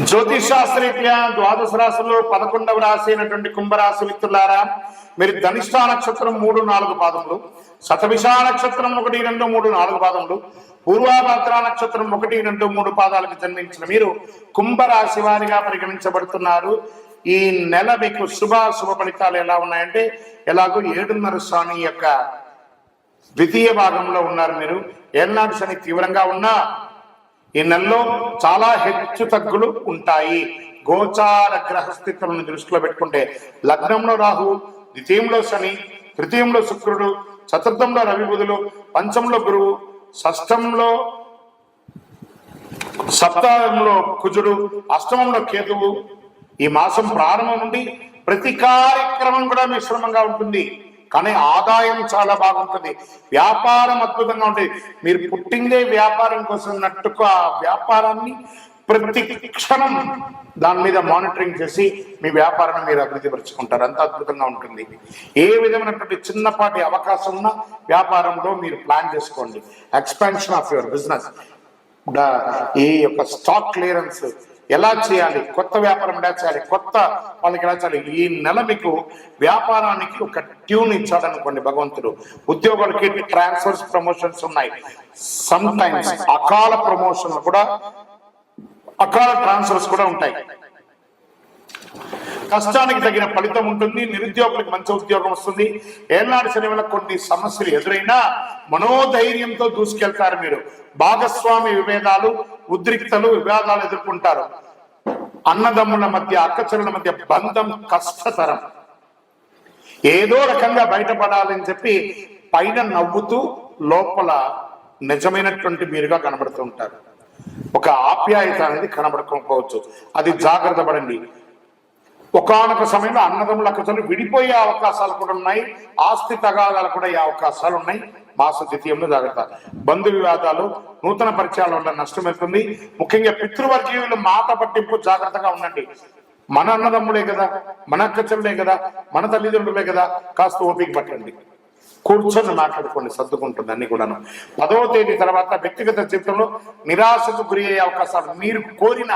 జ్యోతిషాస్త్రరీత్యా ద్వాదశ రాశుల్లో 11వ రాశి అయినటువంటి కుంభరాశి మిత్రులారా, మీరు ధనిష్ఠా నక్షత్రం 3, 4 పాదములు, శతభిష నక్షత్రం 1, 2, 3, 4 పాదములు, పూర్వాభాద్ర నక్షత్రం 1, 2, 3 పాదాలకు జన్మించిన మీరు కుంభరాశి వారిగా పరిగణించబడుతున్నారు. ఈ నెల మీకు శుభ ఫలితాలు ఎలా ఉన్నాయంటే, ఎలాగో 7.5 శని యొక్క ద్వితీయ భాగంలో ఉన్నారు. మీరు ఏళ్ళనాటి శని తీవ్రంగా ఉన్నా ఈ నెలలో చాలా హెచ్చు తగ్గులు ఉంటాయి. గోచార గ్రహస్థితులను దృష్టిలో పెట్టుకుంటే లగ్నంలో రాహు, ద్వితీయంలో శని, తృతీయంలో శుక్రుడు, చతుర్థంలో రవి బుధులు, పంచంలో గురువు, సప్తమంలో కుజుడు, అష్టమంలో కేతువు. ఈ మాసం ప్రారంభం నుండి ప్రతి కార్యక్రమం కూడా మిశ్రమంగా ఉంటుంది, కానీ ఆదాయం చాలా బాగుంటుంది. వ్యాపారం అద్భుతంగా ఉంటుంది. మీరు పుట్టిందే వ్యాపారం కోసం అన్నట్టుగా ఆ వ్యాపారాన్ని ప్రతి క్షణం దాని మీద మానిటరింగ్ చేసి మీ వ్యాపారాన్ని మీరు అభివృద్ధి పరుచుకుంటారు. అంత అద్భుతంగా ఉంటుంది. ఏ విధమైనటువంటి చిన్నపాటి అవకాశం ఉన్న వ్యాపారంలో మీరు ప్లాన్ చేసుకోండి. ఎక్స్పాన్షన్ ఆఫ్ యువర్ బిజినెస్, ఈ యొక్క స్టాక్ క్లియరెన్స్ ఎలా చేయాలి, కొత్త వ్యాపారం ఎలా చేయాలి, కొత్త వాళ్ళకి ఎలా చేయాలి. ఈ నెల మీకు వ్యాపారానికి ఒక ట్యూన్ ఇచ్చాడనుకోండి భగవంతుడు. ఉద్యోగులకి ట్రాన్స్ఫర్స్, ప్రమోషన్స్ ఉన్నాయి. సమ్ టైమ్స్ అకాల ప్రమోషన్ కూడా, అకాల ట్రాన్స్ఫర్స్ కూడా ఉంటాయి. కష్టానికి తగిన ఫలితం ఉంటుంది. నిరుద్యోగులకు మంచి ఉద్యోగం వస్తుంది. ఏళ్ళనాటి శని వల్ల కొన్ని సమస్యలు ఎదురైనా మనోధైర్యంతో దూసుకెళ్తారు. మీరు భాగస్వామి విభేదాలు, ఉద్రిక్తలు, వివాదాలు ఎదుర్కొంటారు. అన్నదమ్ముల మధ్య, అక్కచెల్లెల మధ్య బంధం కష్టతరం. ఏదో రకంగా బయటపడాలని చెప్పి పైన నవ్వుతూ లోపల నిజమైనటువంటి మీరుగా కనబడుతూ ఉంటారు. ఒక ఆప్యాయత అనేది కనబడకపోవచ్చు. అది జాగ్రత్త పడండి. ఒకానొక సమయంలో అన్నదమ్ముల అక్కచెల్లెలు విడిపోయే అవకాశాలు కూడా ఉన్నాయి. ఆస్తి తగాదాలు కూడా అయ్యే అవకాశాలు ఉన్నాయి. మాస ద్వితీయంలో జాగ్రత్త. బంధు వివాదాలు, నూతన పరిచయాల వల్ల నష్టమవుతుంది. ముఖ్యంగా పితృవర్గీయులు మాట పట్టింపు జాగ్రత్తగా ఉండండి. మన అన్నదమ్ములే కదా, మన అక్కచెల్లెలే కదా, మన తల్లిదండ్రులే కదా, కాస్త ఓపిక పట్టండి. కూర్చొని మాట్లాడుకోండి, సర్దుకుంటుంది అన్ని కూడాను. 10వ తేదీ తర్వాత వ్యక్తిగత జీవితంలో నిరాశకు గురి అయ్యే అవకాశాలు. మీరు కోరిన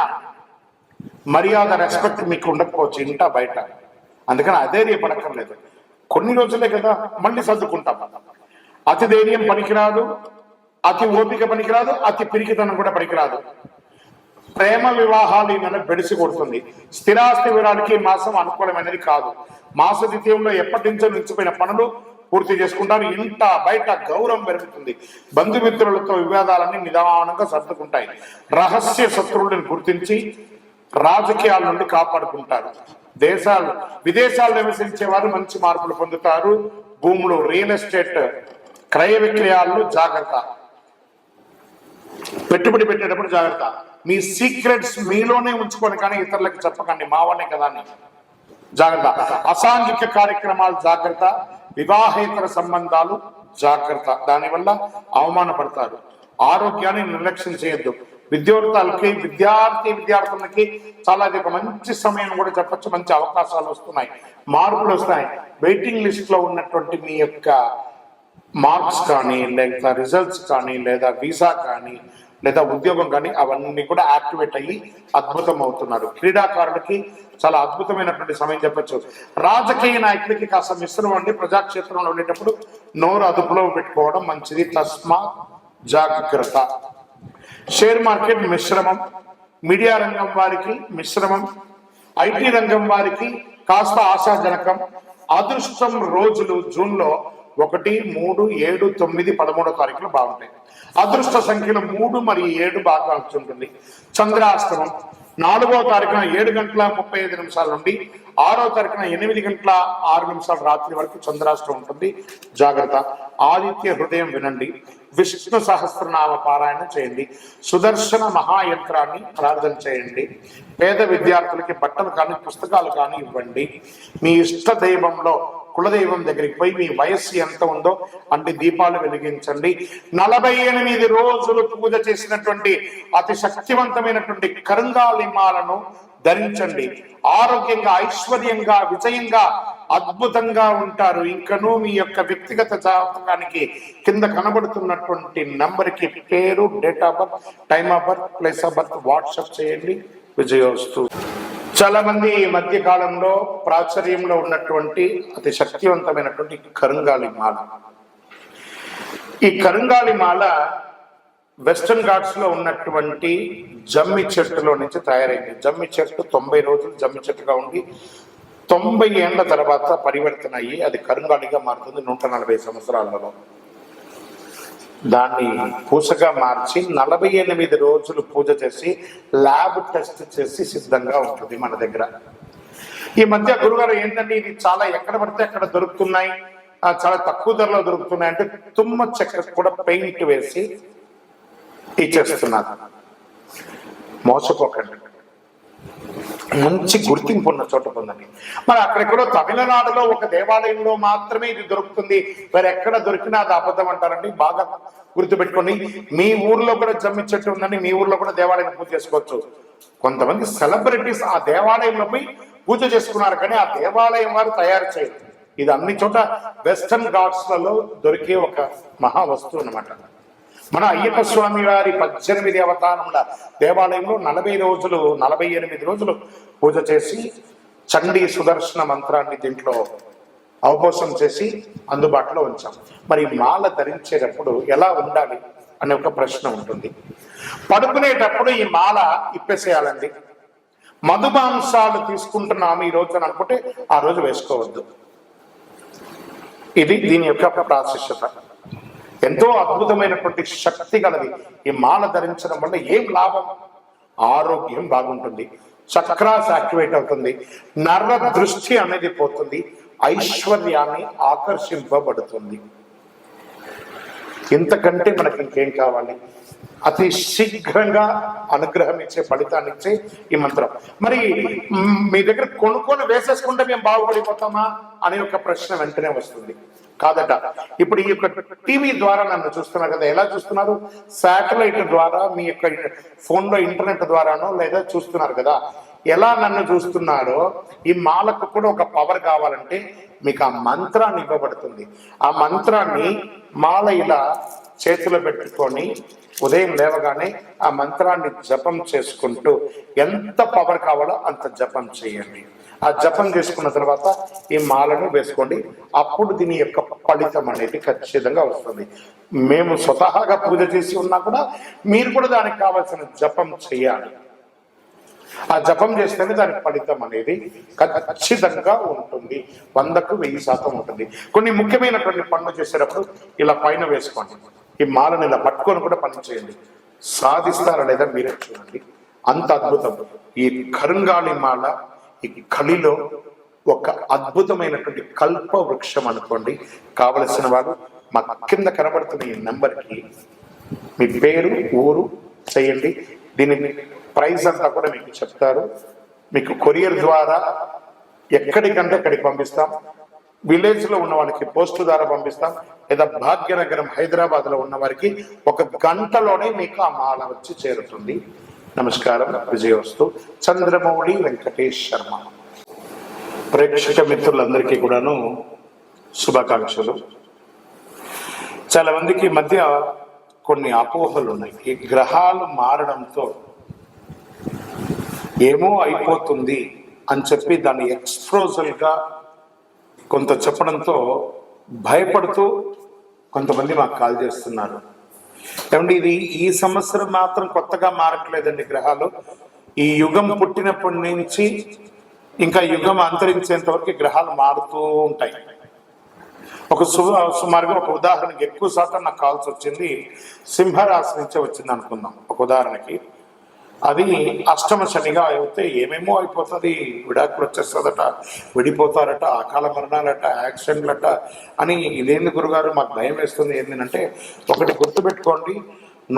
మర్యాద, రెస్పెక్ట్ మీకు ఉండకపోవచ్చు ఇంట బయట. అందుకని అధైర్యపడక్కర్లేదు. కొన్ని రోజులే కదా, మళ్ళీ సర్దుకుంటాం. అతి ధైర్యం పనికిరాదు, అతి ఓపిక పనికిరాదు, అతి పిరికితనం కూడా పనికిరాదు. ప్రేమ వివాహాలు ఈ నెల బెడిసి కొడుతుంది. స్థిరాస్తి వివరాలకి మాసం అనుకూలమైనది కాదు. మాస ద్వితీయంలో ఎప్పటి నుంచో నిలిచిపోయిన పనులు పూర్తి చేసుకుంటారు. ఇంట బయట గౌరవం పెరుగుతుంది. బంధుమిత్రులతో వివాదాలన్నీ నిదానంగా సర్దుకుంటాయి. రహస్య శత్రువులను గుర్తించి రాజకీయాల నుండి కాపాడుకుంటారు. విదేశాలు నివసించే వారు మంచి మార్పులు పొందుతారు. భూములు, రియల్ ఎస్టేట్, క్రయ విక్రయాల్లో జాగ్రత్త. పెట్టుబడి పెట్టేటప్పుడు జాగ్రత్త. మీ సీక్రెట్స్ మీలోనే ఉంచుకొని కానీ ఇతరులకు చెప్పకండి. మా వాళ్ళే కదా అని జాగ్రత్త. అసాంఘిక కార్యక్రమాలు జాగ్రత్త. వివాహేతర సంబంధాలు జాగ్రత్త. దానివల్ల అవమానపడతారు. ఆరోగ్యాన్ని నిర్లక్ష్యం చేయొద్దు. విద్యార్థులకి చాలా ఒక మంచి సమయం కూడా చెప్పచ్చు. మంచి అవకాశాలు వస్తున్నాయి, మార్పులు వస్తున్నాయి. వెయిటింగ్ లిస్ట్ లో ఉన్నటువంటి మీ యొక్క మార్క్స్ కానీ, లేదా రిజల్ట్స్ కానీ, లేదా వీసా కానీ, లేదా ఉద్యోగం కానీ, అవన్నీ కూడా యాక్టివేట్ అయ్యి అద్భుతం అవుతున్నారు. క్రీడాకారులకి చాలా అద్భుతమైనటువంటి సమయం చెప్పచ్చు. రాజకీయ నాయకులకి కాస్త మిశ్రమం అండి. ప్రజాక్షేత్రంలో ఉండేటప్పుడు నోరు అదుపులో పెట్టుకోవడం మంచిది. తస్మా జాగ్రత్త. షేర్ మార్కెట్ మిశ్రమం. మీడియా రంగం వారికి మిశ్రమం. ఐటీ రంగం వారికి కాస్త ఆశాజనకం. అదృష్టం రోజులు జూన్లో 1, 3, 7, 9, 13వ తారీఖులు బాగుంటాయి. అదృష్ట సంఖ్యలు 3 మరియు 7 బాగా ఉంటుంది. చంద్రాష్టమం 4వ తారీఖున 7:35 నుండి 6వ తారీఖున 8:06 రాత్రి వరకు చంద్రాష్టమం ఉంటుంది. జాగ్రత్త. ఆదిత్య హృదయం వినండి. విష్ణు సహస్రనామ పారాయణ చేయండి. సుదర్శన మహాయంత్రాన్ని ప్రార్థన చేయండి. పేద విద్యార్థులకి బట్టలు కానీ, పుస్తకాలు కానీ ఇవ్వండి. మీ ఇష్ట దైవంలో, కులదైవం దగ్గరికి పోయి మీ వయస్సు ఎంత ఉందో అంటే దీపాలు వెలిగించండి. 48 రోజులు పూజ చేసినటువంటి అతి శక్తివంతమైనటువంటి కరుంగాలిమాలను ధరించండి. ఆరోగ్యంగా, ఐశ్వర్యంగా, విజయంగా, అద్భుతంగా ఉంటారు. ఇంకనూ మీ యొక్క వ్యక్తిగత జాతకానికి కింద కనబడుతున్నటువంటి నంబర్కి పేరు, date of birth, time of birth, place of birth WhatsApp చేయండి. విజయోస్తు. చాలా మంది ఈ మధ్య కాలంలో ప్రాచుర్యంలో ఉన్నటువంటి అతి శక్తివంతమైనటువంటి కరుంగాలి మాల. ఈ కరుంగాలి మాల వెస్టర్న్ ఘాట్స్ లో ఉన్నటువంటి జమ్మి చెట్టులో నుంచి తయారైంది. జమ్మి చెట్టు 90 రోజులు జమ్మి చెట్టుగా ఉండి 90 ఏళ్ల తర్వాత పరివర్తన అయ్యి అది కరుంగాలిగా మారుతుంది 140 సంవత్సరాలలో. దాన్ని పూసగా మార్చి 48 రోజులు పూజ చేసి ల్యాబ్ టెస్ట్ చేసి సిద్ధంగా ఉంటుంది మన దగ్గర. ఈ మధ్య గురుగారు ఏంటంటే ఇది చాలా ఎక్కడ పడితే అక్కడ దొరుకుతున్నాయి, చాలా తక్కువ ధరలో దొరుకుతున్నాయి అంటే తుమ్మ చెక్క కూడా పెయింట్ వేసి ఇచ్చేస్తున్నారు. మోసపోకండి, మంచి గుర్తింపు ఉన్న చోట పొందండి. మరి అక్కడెక్కడో తమిళనాడులో ఒక దేవాలయంలో మాత్రమే ఇది దొరుకుతుంది, మరి ఎక్కడ దొరికినా అది అబద్ధం అంటారండి. బాగా గుర్తుపెట్టుకోండి, మీ ఊర్లో కూడా జమ్మి చెట్టు ఉందని మీ ఊర్లో కూడా దేవాలయం పూజ చేసుకోవచ్చు. కొంతమంది సెలబ్రిటీస్ ఆ దేవాలయంలో పోయి పూజ చేసుకున్నారు, కానీ ఆ దేవాలయం వారు తయారు చేయరు. ఇది అన్ని చోట వెస్టర్న్ ఘాట్స్లలో దొరికే ఒక మహా వస్తువు అన్నమాట. మన అయ్యప్ప స్వామి వారి 18 అవతారముల దేవాలయంలో 48 రోజులు పూజ చేసి చండీ సుదర్శన మంత్రాన్ని దీంట్లో అవపోసం చేసి అందుబాటులో ఉంచాం. మరి మాల ధరించేటప్పుడు ఎలా ఉండాలి అనే ఒక ప్రశ్న ఉంటుంది. పడుకునేటప్పుడు ఈ మాల ఇప్పేసేయాలండి. మధుమాంసాలు తీసుకుంటున్నాము ఈ రోజు అని అనుకుంటే ఆ రోజు వేసుకోవద్దు. ఇది దీని యొక్క ప్రాశస్యత. ఎంతో అద్భుతమైనటువంటి శక్తి గలది. ఈ మాల ధరించడం వల్ల ఏం లాభం? ఆరోగ్యం బాగుంటుంది, చక్రాస్ యాక్టివేట్ అవుతుంది, నర దృష్టి అనేది పోతుంది, ఐశ్వర్యాన్ని ఆకర్షింపబడుతుంది. ఇంతకంటే మనకి ఇంకేం కావాలి? అతి శీఘ్రంగా అనుగ్రహం ఇచ్చే, ఫలితాన్ని ఇచ్చే ఈ మంత్రం. మరి మీ దగ్గర కొనుక్కొని వేసేసుకుంటే మేము బాగుపడిపోతామా అనే ఒక ప్రశ్న వెంటనే వస్తుంది. కాదట. ఇప్పుడు ఈ యొక్క టీవీ ద్వారా నన్ను చూస్తున్నారు కదా, ఎలా చూస్తున్నారు? శాటిలైట్ ద్వారా, మీ యొక్క ఫోన్లో ఇంటర్నెట్ ద్వారానో లేదా చూస్తున్నారు కదా. ఎలా నన్ను చూస్తున్నారో ఈ మాలకు కూడా ఒక పవర్ కావాలంటే మీకు ఆ మంత్రాన్ని ఇవ్వబడుతుంది. ఆ మంత్రాన్ని మాల ఇలా చేతిలో పెట్టుకొని ఉదయం లేవగానే ఆ మంత్రాన్ని జపం చేసుకుంటూ ఎంత పవర్ కావాలో అంత జపం చేయండి. ఆ జపం చేసుకున్న తర్వాత ఈ మాలను వేసుకోండి. అప్పుడు దీని యొక్క ఫలితం అనేది ఖచ్చితంగా వస్తుంది. మేము స్వతహాగా పూజ చేసి ఉన్నా కూడా మీరు కూడా దానికి కావాల్సిన జపం చేయాలి. ఆ జపం చేస్తేనే దాని ఫలితం అనేది ఖచ్చితంగా ఉంటుంది. 100కు 1000% ఉంటుంది. కొన్ని ముఖ్యమైనటువంటి పనులు చేసేటప్పుడు ఇలా పైన వేసుకోండి. ఈ మాలను ఇలా పట్టుకొని కూడా పని చేయండి. సాధిస్తారా లేదా మీరే చూడండి. అంత అద్భుతం. ఈ కరుంగాలి మాల ఈ కలిలో ఒక అద్భుతమైనటువంటి కల్ప వృక్షం అనుకోండి. కావలసిన వారు మా కింద కనబడుతున్న ఈ నెంబర్కి మీ పేరు, ఊరు చేయండి. దీని ప్రైస్ అంతా కూడా మీకు చెప్తారు. మీకు కొరియర్ ద్వారా ఎక్కడికంటే అక్కడికి పంపిస్తాం. విలేజ్ లో ఉన్న వాళ్ళకి పోస్టు ద్వారా పంపిస్తాం, లేదా భాగ్యనగరం హైదరాబాద్ లో ఉన్న వారికి 1 గంటలోనే మీకు ఆ మాల వచ్చి చేరుతుంది. నమస్కారం. విజయోస్తు. చంద్రమౌళి వెంకటేష్ శర్మ. ప్రేక్షక మిత్రులందరికీ కూడాను శుభాకాంక్షలు. చాలా మందికి మధ్య కొన్ని అపోహలు ఉన్నాయి. ఈ గ్రహాలు మారడంతో ఏమో అయిపోతుంది అని చెప్పి దాన్ని ఎక్స్ప్రోజల్ గా కొంత చెప్పడంతో భయపడుతూ కొంతమంది మాకు కాల్ చేస్తున్నారు. ఏమంటే ఇది ఈ సంవత్సరం మాత్రం కొత్తగా మారట్లేదండి గ్రహాలు. ఈ యుగం పుట్టినప్పటి నుంచి ఇంకా యుగం అంతరించేంత వరకు గ్రహాలు మారుతూ ఉంటాయి. సుమారుగా ఒక ఉదాహరణకి ఎక్కువ శాతం నాకు కాల్స్ వచ్చింది సింహరాశి నుంచే వచ్చింది అనుకుందాం. ఒక ఉదాహరణకి అది అష్టమ శనిగా అయితే ఏమేమో అయిపోతుంది, విడాకులు వచ్చేస్తుందట, విడిపోతారట, అకాల మరణాలట, యాక్సిడెంట్లట అని. ఇదేంది గురుగారు మాకు భయం వేస్తుంది ఏంటంటే, ఒకటి గుర్తుపెట్టుకోండి,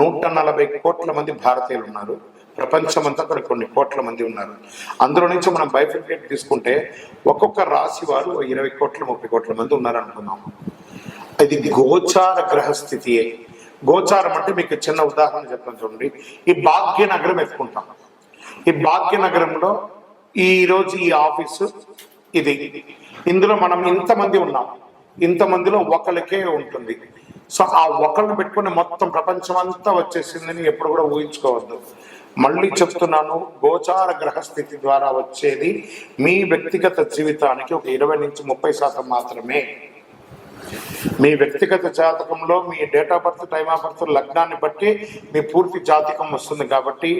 140 కోట్ల మంది భారతీయులు ఉన్నారు. ప్రపంచమంతా కూడా కొన్ని కోట్ల మంది ఉన్నారు. అందులో నుంచి మనం బైఫికేట్ తీసుకుంటే ఒక్కొక్క రాశి వారు 20 కోట్ల 30 కోట్ల మంది ఉన్నారు అనుకున్నాం. ఇది గోచార గ్రహస్థితియే. గోచారం అంటే మీకు చిన్న ఉదాహరణ చెప్తాను చూడండి. ఈ భాగ్యనగరం ఎత్తుకుంటాం. ఈ భాగ్యనగరంలో ఈరోజు ఈ ఆఫీసు ఇది, ఇందులో మనం ఇంతమంది ఉన్నాం, ఇంతమందిలో ఒకరికే ఉంటుంది. సో ఆ ఒకరిని పెట్టుకుని మొత్తం ప్రపంచం అంతా వచ్చేసిందని ఎప్పుడు కూడా ఊహించుకోవద్దు. మళ్ళీ చెప్తున్నాను, గోచార గ్రహస్థితి ద్వారా వచ్చేది మీ వ్యక్తిగత జీవితానికి ఒక 20 నుంచి 30% మాత్రమే. మీ వ్యక్తిగత జాతకంలో మీ date of birth, time of birth, లగ్నాన్ని బట్టి మీ పూర్తి జాతకం వస్తుంది. కాబట్టి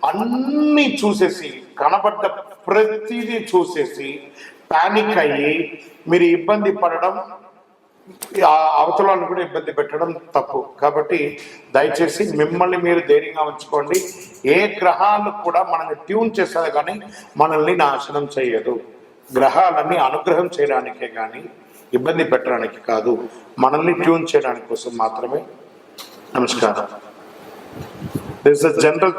అన్నీ చూసేసి, కనబడ్డ ప్రతిదీ చూసేసి పానిక్ అయ్యి మీరు ఇబ్బంది పడడం, అవతలను కూడా ఇబ్బంది పెట్టడం తప్పు. కాబట్టి దయచేసి మిమ్మల్ని మీరు ధైర్యంగా ఉంచుకోండి. ఏ గ్రహాలు కూడా మనల్ని ట్యూన్ చేసేది కానీ మనల్ని నాశనం చేయదు. గ్రహాలన్నీ అనుగ్రహం చేయడానికే కానీ ఇబ్బంది పెట్టడానికి కాదు, మనల్ని ట్యూన్ చేయడానికి కోసం మాత్రమే. నమస్కారం. This is general